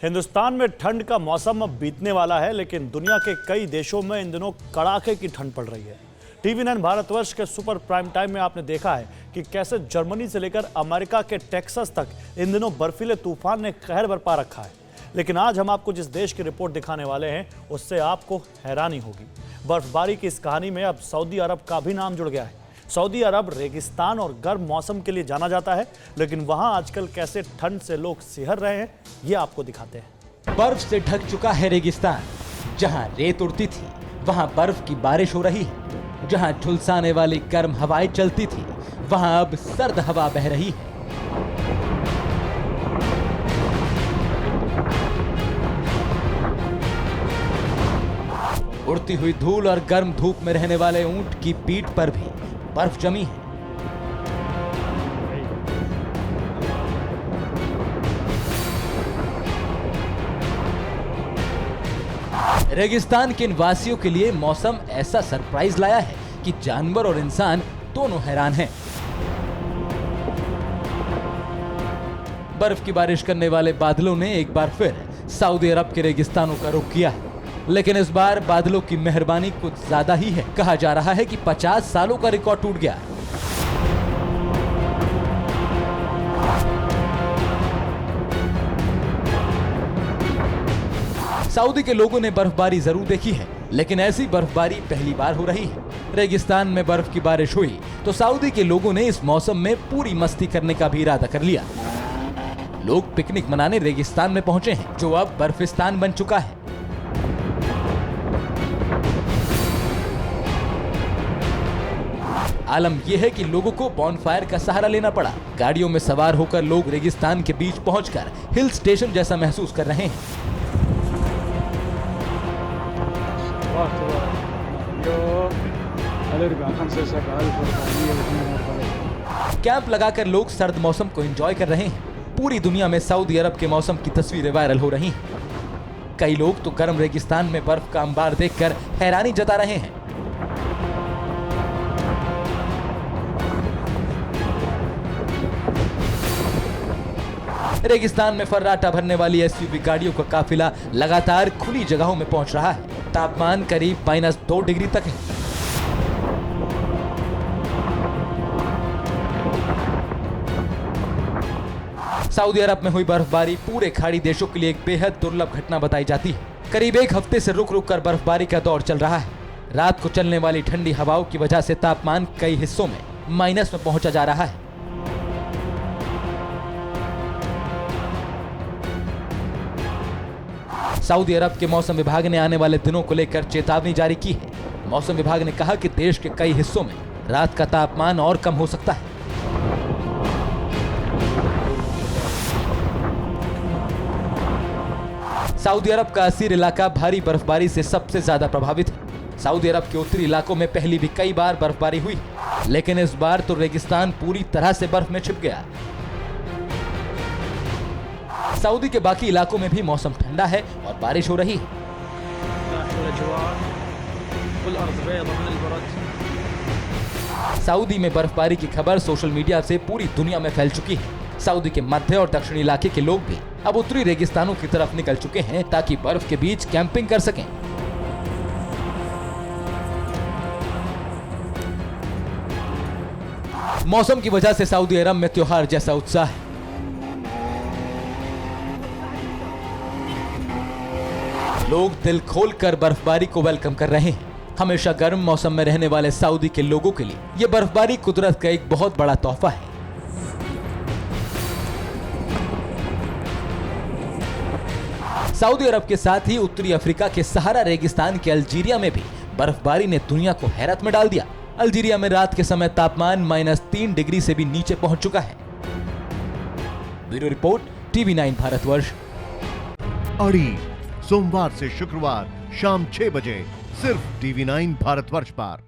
हिंदुस्तान में ठंड का मौसम अब बीतने वाला है, लेकिन दुनिया के कई देशों में इन दिनों कड़ाके की ठंड पड़ रही है। टीवी 9 भारतवर्ष के सुपर प्राइम टाइम में आपने देखा है कि कैसे जर्मनी से लेकर अमेरिका के टेक्सास तक इन दिनों बर्फीले तूफान ने कहर बरपा रखा है। लेकिन आज हम आपको जिस देश की रिपोर्ट दिखाने वाले हैं, उससे आपको हैरानी होगी। बर्फबारी की इस कहानी में अब सऊदी अरब का भी नाम जुड़ गया है। सऊदी अरब रेगिस्तान और गर्म मौसम के लिए जाना जाता है, लेकिन वहां आजकल कैसे ठंड से लोग सिहर रहे हैं, ये आपको दिखाते हैं। बर्फ से ढक चुका है रेगिस्तान। जहां रेत उड़ती थी वहां बर्फ की बारिश हो रही है। जहां झुलसाने वाली गर्म हवाएं चलती थी वहां अब सर्द हवा बह रही है। उड़ती हुई धूल और गर्म धूप में रहने वाले ऊंट की पीठ पर भी बर्फ जमी है। रेगिस्तान के इन वासियों के लिए मौसम ऐसा सरप्राइज लाया है कि जानवर और इंसान दोनों हैरान हैं। बर्फ की बारिश करने वाले बादलों ने एक बार फिर सऊदी अरब के रेगिस्तानों का रुख किया है, लेकिन इस बार बादलों की मेहरबानी कुछ ज्यादा ही है। कहा जा रहा है कि 50 सालों का रिकॉर्ड टूट गया। सऊदी के लोगों ने बर्फबारी जरूर देखी है, लेकिन ऐसी बर्फबारी पहली बार हो रही है। रेगिस्तान में बर्फ की बारिश हुई तो सऊदी के लोगों ने इस मौसम में पूरी मस्ती करने का भी इरादा कर लिया। लोग पिकनिक मनाने रेगिस्तान में पहुंचे हैं, जो अब बर्फिस्तान बन चुका है। आलम यह है कि लोगों को बॉनफायर का सहारा लेना पड़ा। गाड़ियों में सवार होकर लोग रेगिस्तान के बीच पहुंचकर हिल स्टेशन जैसा महसूस कर रहे हैं। कैंप लगाकर लोग सर्द मौसम को एंजॉय कर रहे हैं। पूरी दुनिया में सऊदी अरब के मौसम की तस्वीरें वायरल हो रही हैं। कई लोग तो गर्म रेगिस्तान में बर्फ का अंबार देखकर हैरानी जता रहे हैं। रेगिस्तान में फर्राटा भरने वाली एसयूवी गाड़ियों का काफिला लगातार खुली जगहों में पहुंच रहा है। तापमान करीब -2 डिग्री तक है। सऊदी अरब में हुई बर्फबारी पूरे खाड़ी देशों के लिए एक बेहद दुर्लभ घटना बताई जाती है। करीब एक हफ्ते से रुक रुक कर बर्फबारी का दौर चल रहा है। रात को चलने वाली ठंडी हवाओं की वजह से तापमान कई हिस्सों में माइनस में पहुंचा जा रहा है। सऊदी अरब के मौसम विभाग ने आने वाले दिनों को लेकर चेतावनी जारी की है। मौसम विभाग ने कहा कि देश के कई हिस्सों में रात का तापमान और कम हो सकता है। सऊदी अरब का असीर इलाका भारी बर्फबारी से सबसे ज्यादा प्रभावित है। सऊदी अरब के उत्तरी इलाकों में पहले भी कई बार बर्फबारी हुई, लेकिन इस बार तो रेगिस्तान पूरी तरह से बर्फ में छिप गया। सऊदी के बाकी इलाकों में भी मौसम ठंडा है और बारिश हो रही है। सऊदी में बर्फबारी की खबर सोशल मीडिया से पूरी दुनिया में फैल चुकी है। सऊदी के मध्य और दक्षिणी इलाके के लोग भी अब उत्तरी रेगिस्तानों की तरफ निकल चुके हैं ताकि बर्फ के बीच कैंपिंग कर सकें। मौसम की वजह से सऊदी अरब में त्योहार जैसा उत्साह है। लोग दिल खोलकर बर्फबारी को वेलकम कर रहे हैं। हमेशा गर्म मौसम में रहने वाले सऊदी के लोगों के लिए यह बर्फबारी कुदरत का एक बहुत बड़ा तोहफा है। सऊदी अरब के साथ ही उत्तरी अफ्रीका के सहारा रेगिस्तान के अल्जीरिया में भी बर्फबारी ने दुनिया को हैरत में डाल दिया। अल्जीरिया में रात के समय तापमान -3 डिग्री से भी नीचे पहुंच चुका है। Bureau report, TV 9 Bharatvarsh. अड़ी सोमवार से शुक्रवार शाम 6 बजे सिर्फ टीवी 9 भारतवर्ष पर।